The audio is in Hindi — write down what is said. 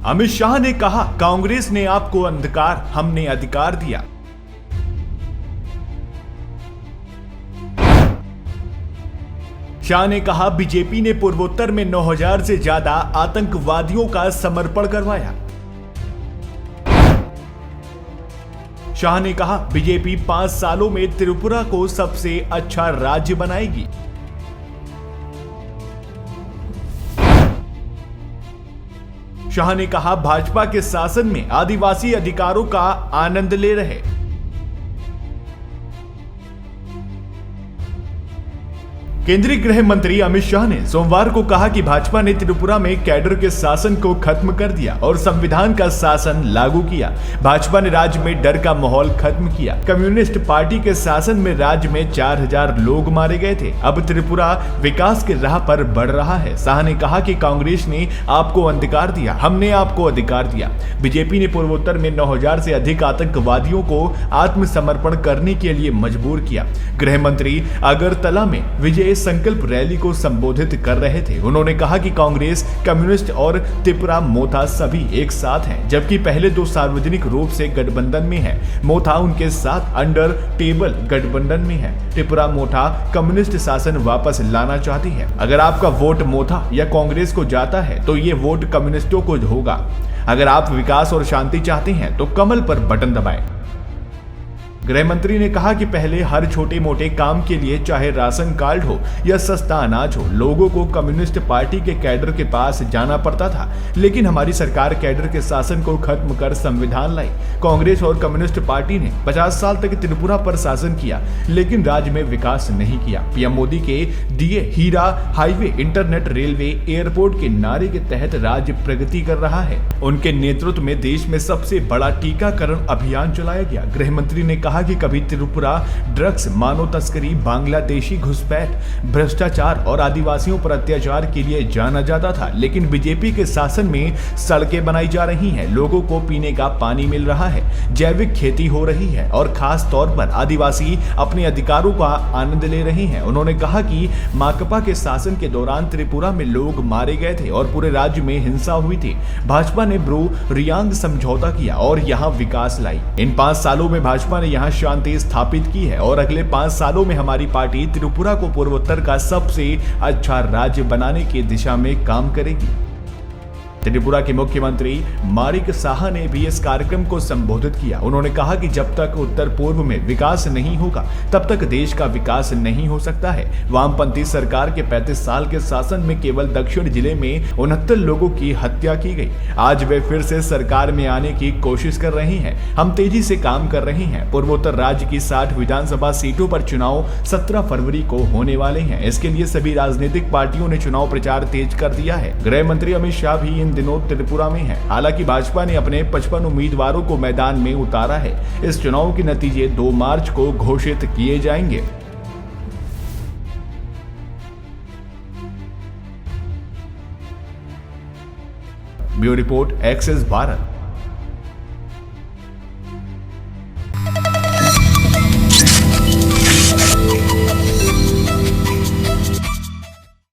अमित शाह ने कहा, कांग्रेस ने आपको अंधकार, हमने अधिकार दिया। शाह ने कहा, बीजेपी ने पूर्वोत्तर में 9000 से ज्यादा आतंकवादियों का समर्पण करवाया। शाह ने कहा, बीजेपी 5 सालों में त्रिपुरा को सबसे अच्छा राज्य बनाएगी। शाह ने कहा, भाजपा के शासन में आदिवासी अधिकारों का आनंद ले रहे। केंद्रीय गृह मंत्री अमित शाह ने सोमवार को कहा कि भाजपा ने त्रिपुरा में कैडर के शासन को खत्म कर दिया और संविधान का शासन लागू किया। भाजपा ने राज्य में डर का माहौल खत्म किया। कम्युनिस्ट पार्टी के शासन में राज्य में 4000 लोग मारे गए थे। अब त्रिपुरा विकास की राह पर बढ़ रहा है। शाह ने कहा कि कांग्रेस ने आपको अंधकार दिया, हमने आपको अधिकार दिया। बीजेपी ने पूर्वोत्तर में 9000 से अधिक आतंकवादियों को आत्मसमर्पण करने के लिए मजबूर किया। गृह मंत्री अगरतला में विजय संकल्प रैली को संबोधित कर रहे थे। उन्होंने कहा कि कांग्रेस, कम्युनिस्ट और त्रिपुरा मोथा सभी एक साथ हैं, जबकि पहले 2 सार्वजनिक रूप से गठबंधन में है। मोथा उनके साथ अंडर टेबल गठबंधन में है। त्रिपुरा मोथा कम्युनिस्ट शासन वापस लाना चाहती है। अगर आपका वोट मोथा या कांग्रेस को जाता है तो ये वोट कम्युनिस्टों को होगा। अगर आप विकास और शांति चाहते हैं तो कमल पर बटन दबाएं। गृह मंत्री ने कहा कि पहले हर छोटे मोटे काम के लिए, चाहे राशन कार्ड हो या सस्ता अनाज हो, लोगों को कम्युनिस्ट पार्टी के कैडर के पास जाना पड़ता था। लेकिन हमारी सरकार कैडर के शासन को खत्म कर संविधान लाई। कांग्रेस और कम्युनिस्ट पार्टी ने 50 साल तक त्रिपुरा पर शासन किया, लेकिन राज्य में विकास नहीं किया। पीएम मोदी के दिए हीरा हाईवे, इंटरनेट, रेलवे, एयरपोर्ट के नारे के तहत राज्य प्रगति कर रहा है। उनके नेतृत्व में देश में सबसे बड़ा टीकाकरण अभियान चलाया गया। गृह मंत्री ने कहा कि कभी त्रिपुरा ड्रग्स, मानव तस्करी, बांग्लादेशी घुसपैठ, भ्रष्टाचार और आदिवासियों पर अत्याचार के लिए जाना जाता था, लेकिन बीजेपी के शासन में सड़कें बनाई जा रही हैं, लोगों को पीने का पानी मिल रहा है, जैविक खेती हो रही है और खास तौर पर आदिवासी अपने अधिकारों का आनंद ले रहे हैं। उन्होंने कहा कि माकपा के शासन के दौरान त्रिपुरा में लोग मारे गए थे और पूरे राज्य में हिंसा हुई थी। भाजपा ने ब्रू रियांग समझौता किया और यहाँ विकास लाई। इन 5 सालों में भाजपा ने यहाँ शांति स्थापित की है और अगले 5 सालों में हमारी पार्टी त्रिपुरा को पूर्वोत्तर का सबसे अच्छा राज्य बनाने की दिशा में काम करेगी। त्रिपुरा के मुख्यमंत्री मारिक साहा ने भी इस कार्यक्रम को संबोधित किया। उन्होंने कहा कि जब तक उत्तर पूर्व में विकास नहीं होगा तब तक देश का विकास नहीं हो सकता है। वामपंथी सरकार के 35 साल के शासन में केवल दक्षिण जिले में 69 लोगों की हत्या की गई। आज वे फिर से सरकार में आने की कोशिश कर रहे हैं। हम तेजी से काम कर रहे हैं। पूर्वोत्तर राज्य की 60 विधानसभा सीटों पर चुनाव 17 फरवरी को होने वाले हैं। इसके लिए सभी राजनीतिक पार्टियों ने चुनाव प्रचार तेज कर दिया है। गृह मंत्री अमित शाह भी इन दिनों त्रिपुरा में है। हालांकि भाजपा ने अपने 55 उम्मीदवारों को मैदान में उतारा है। इस चुनाव के नतीजे 2 मार्च को घोषित किए जाएंगे। ब्यूरो रिपोर्ट, एक्सेस भारत।